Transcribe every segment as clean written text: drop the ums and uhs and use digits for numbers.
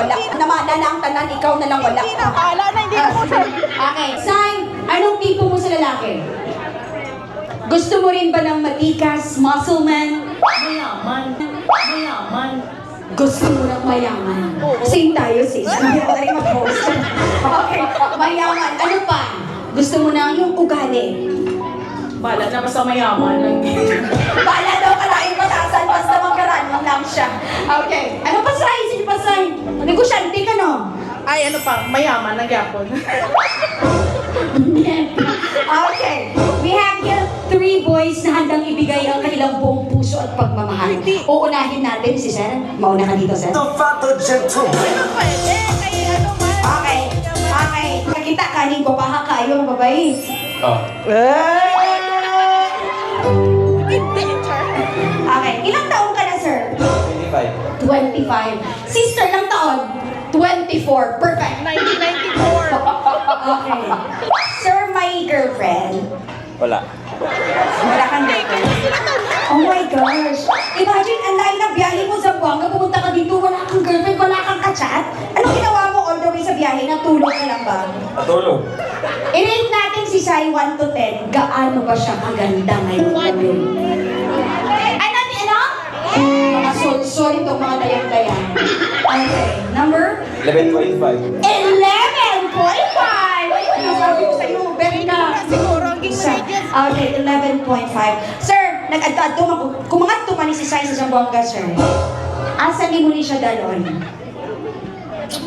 wala. Namana na ang tanan, ikaw na lang wala. Hindi na, bahala na, hindi na mo, sir. Okay, Sai, anong tipo mo sa lalaki? Gusto mo rin ba ng matikas, muscle man? Mayaman. Mayaman. Gusto mo ng mayaman? Same tayo, sis. Hindi ko rin mag-post. Okay, mayaman. Ano pa? Gusto mo na yung ugali? Bahala na, basta mayaman. Baala daw kalaing patasan, basta magkaranong lang siya. Okay. Ano pa, Sai? Sige pa, Sai. Negosyante ka, no? Ay, ano pa, mayaman, nagyapon. Okay. We have here 3 boys na handang ibigay ang kanilang buong puso at pagmamahal. Uunahin natin si Sir. Mauna ka dito, Sir. The father gentleman. Ano pwede? Kaya ano man. Okay. Okay. Nakita kanin ko pa kayo, babae. Oh. Hindi, sir. Okay. Ilang taon ka na, Sir? 25. 25. Sister, ilang taon? 24. Perfect. 1994. Okay. Sir, may girlfriend? Wala. Wala kang girlfriend? Oh my gosh. Imagine, ang layo na biyahe mo sa Buanga, pumunta ka dito, wala kang girlfriend, wala kang kachat. Anong ginawa mo all the way sa biyahe? Natulog ka lang ba? Patulog. I-rate natin si Sai 1 to 10. Gaano ba siya kaganda ngayon gabi? Ano? Mga sol-sol itong mga tayang-tayang. Okay. Number? 11.5. 11.5! Ay, sabi ko sa'yo, very ka. Siguro, ang ingredients. Okay, 11.5. Sir, nag-adto ako. Kung mga tumani si Sai sa Zamboanga, sir, asa ni mo ni siya dalon? 1.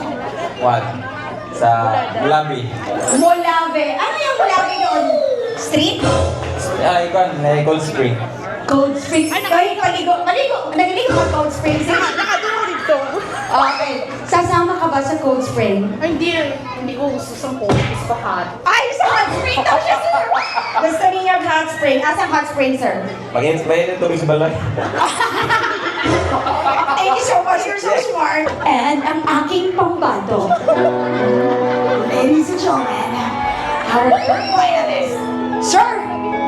Sa Mulabi. Molave. Ano yung Molave doon? Street? Ah, ikaw, Cold Spring. Cold Spring. Ay, paligo. Nagaligo ka Cold Spring. Nakaduro dito. Okay. Sasama ka ba sa Cold Spring? Ay, hindi ko gusto sa po. Gusto hot. Ay, sa Hot Spring daw siya, sir! Gusto niya yung Hot Spring. Asa Hot Spring, sir? Mag-inspire tubig sa balay. Thank you so much. You're so smart. And ang aking pambato. Ladies and gentlemen, our third finalist. Sir,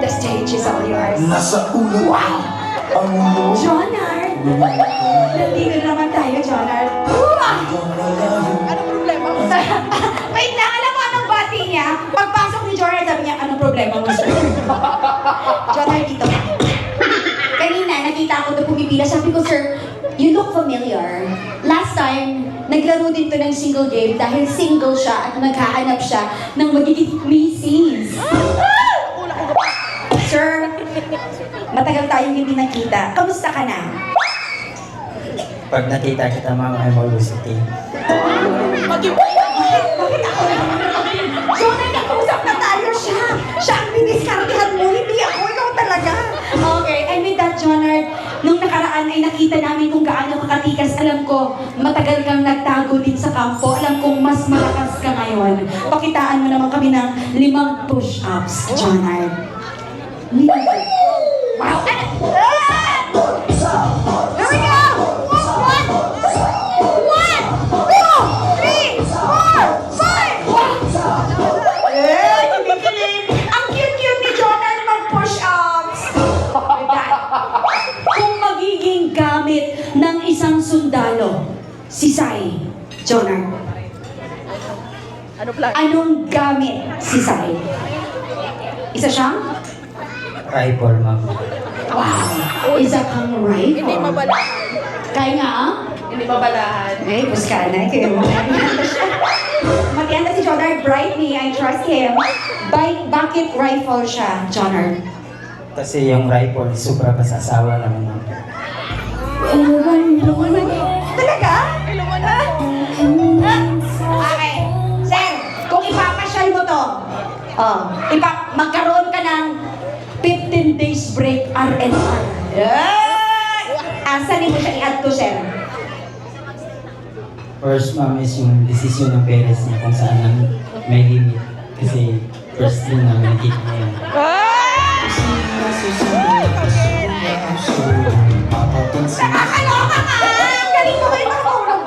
the stage is all yours. Nasa ulo. Wow! Ang mundo. Jonard! Nandito naman tayo, Jonard. Anong problema mo? Wait lang, alam mo anong bati niya? Pagpasok ni Jonard, sabi niya, anong problema mo, sir? Jonard, dito ka. Kanina, nakita ko doon pumipila. Sabi ko, sir, you look familiar. Last time, naglaro din to ng single game dahil single siya at naghahanap siya ng magiging Mrs. Una ko ba? Sir, matagal tayong hindi nakita. Kamusta ka na? Pag nakita kita, ma'am, I'm always okay. Mag-iway ako. Bakit ako naman? Jonah, nakausap na tayo siya. Siya ang biniskartihan mo, hindi ako. Ikaw talaga. Okay, and with that, Jonard, nung nakaraan ay nakita namin kung gaano kakatikas. Alam ko, matagal kang nagtago din sa kampo. Alam kong mas malakas ka ngayon. Pakitaan mo naman kami ng 5 push-ups, Jonard. Wow! Here we go! 1, 2, 3, 4, 5! Eh, kinikilig! Ang cute-cute ni Jonard mag-push-ups! Kung magiging gamit ng isang sundalo, si Sai, Jonard, Ano plan? anong gamit si Sai? Isa siyang? Rifle, ma'am. Wow! Isa kang rifle. Hindi mabalahan. Kaya nga, Hindi mabalahan. eh, buska na. Kaya mo. Maganda si Jonard, bright me. I trust him. Bakit rifle siya, Jonard? Kasi yung rifle, sobra masasawa naman, ma'am. Talaga? Iluman na. Okay. Sir, kung ipapasyal mo to, magkaroon ka ng 15 days break R&R. Asa ni mo siya i-add to, sir? First, ma'am, is yung decision ng parents niya kung saan ang may limit. Kasi first din namin nakita niya yun. Nakakaloka ka! Galing mo kayo makahulog.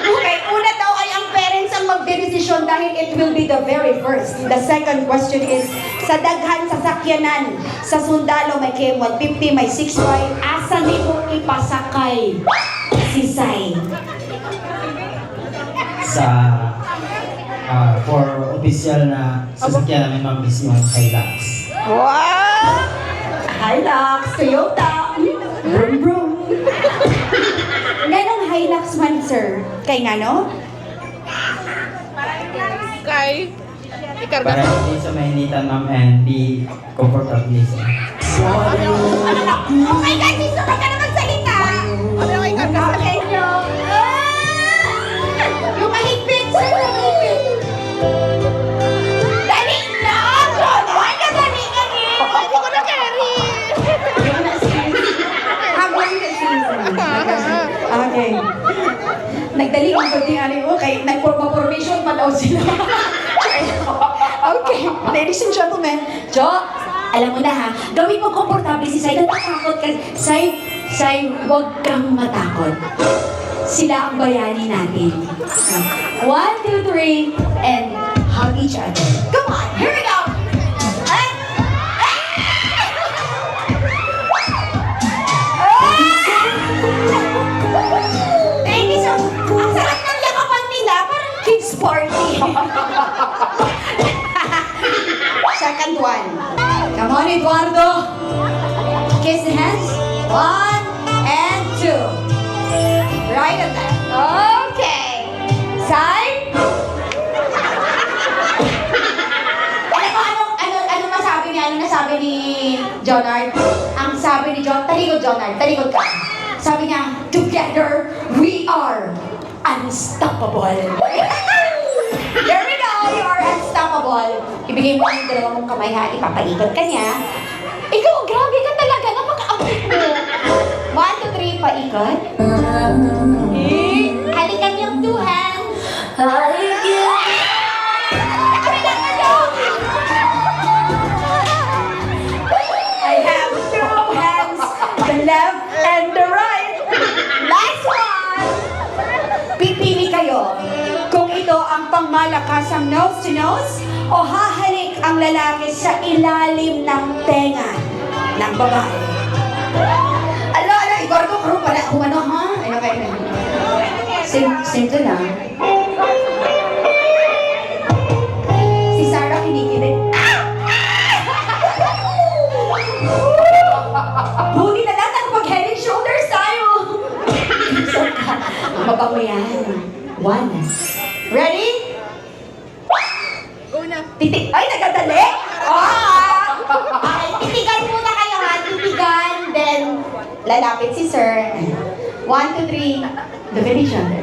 Okay, una daw ay ang parents ang magdedesisyon dahil it will be the very first. The second question is, sa daghan sasakyanan, sa sundalo may KM150, may 6Y, asa ni mo ipasakay si Sai? sa for official na sasakyan namin mabilis yung Hilux. Hilux, Toyota, brum brum. Ganong Hilux man, sir? Kay nga, no? Kay, ikarga Para hindi sa mahinitan, ma'am, and be comfortable. Oh my God, Siso, ka na magsalita! Ano yung ikarga sa Okay, nyo. Yung mahigpit, sir, yung mahigpit. Dali na! Jonoy, kadali ka ni! Hindi ko na carry. Yung na habang na season. Okay. Nagdali ang pwede nga rin, okay, nag-formation pa daw sila. Okay, ladies and gentlemen, Jo, alam mo na ha, gawin mo komportable si Sai. Natatakot ka. Sai, huwag kang matakot. Sila ang bayani natin. 1, 2, 3, and hug each other. Come on, here we go! Thank you so much. Ang sarap ng yakapan nila, parang kids party. Second one. Come on, Eduardo. Kiss the hands. 1 and 2. Right and left. Okay. Side. Ano nasabi ni Jonard? Ang sabi ni talikod Jonard, talikod ka. Sabi niya, together we are unstoppable. There we go, you are unstoppable. Ibigay mo yung dalawa mong kamay ha, ipapaikot ka niya. Ikaw, grabe ka talaga, napaka-abit mo. 1, 2, 3, paikot. Halikan yung 2 hands. I have 2 hands, the left and the right. Last one! Pipili kayo kung ito ang pangmalakasang nose-to-nose o hahalik ang lalaki sa ilalim ng tenga ng babae. Ala, Igordo, karo pala, humano ha? Ano kayo? Simple lang. Si Sarah kinikilig. Buti na lang nakapag-head and shoulders tayo. Mabango yan. 1. Ready? Una. Titig. Ay, nagadali? Okay, titigan muna kayo ha. Titigan, then lalapit si sir. 1, 2, 3. Look at each other.